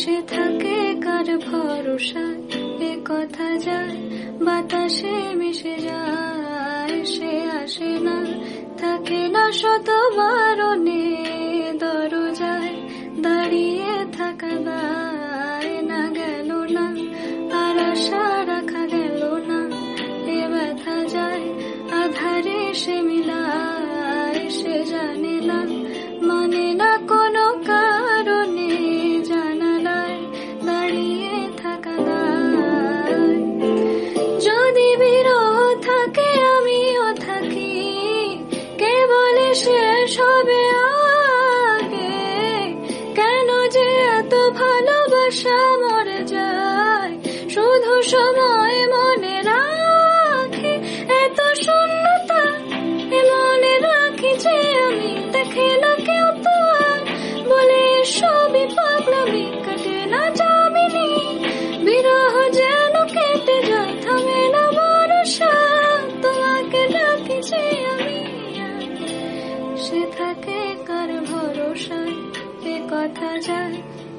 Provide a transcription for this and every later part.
সে থাকে কার ভরসায়, এ কথা যায় বাতাসে মিশে যায়। সে আসে না, থাকে না, শত বারণে দরজায় দাঁড়িয়ে থাকা দায়। না গেল না, আর আশা রাখা গেল না, এ ব্যথা যায় আধারে সে মিলায়। সে জানে না, মানে না কোনো কারণে, জানালায় দাঁড়িয়ে থাকা দায়। যদি বিরহ থাকে আমিও থাকি, কে বলে শেষ হবে আগে? কেন যে এত ভালোবাসা মরে যায়, শুধু সময় মনে রাখে এত শূন্যতা। এ মনে রাখি যে আমি, দেখে না কেউ তো আর, বলে সবই পাগলামি, কাটে না যামিনী। বিরহ যেন কেটে যায়, থামে না ভরসা, তোমাকে ডাকি যে আমি। সে থাকে কার ভরসায়, এ কথা যায়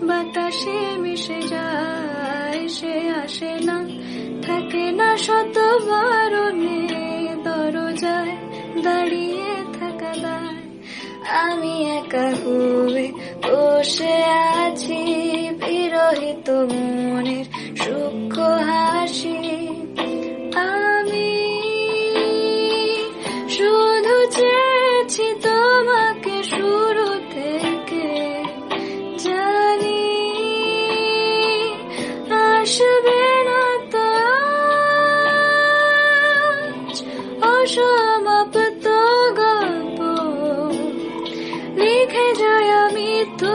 বাতাসে মিশে যায়। সে আসে না, থাকে না, শত বারণে দরজায় দাঁড়িয়ে থাকা দায়। আমি একা হয়ে বসে আছি, বিরহিত মনের সূক্ষ্ম হাসি। আমি শুধু চেয়েছি তোমাকে শুরু থেকে, জানি আসবে না তো আজ অসমাপ্ত গল্প, লিখে যায় আমি তো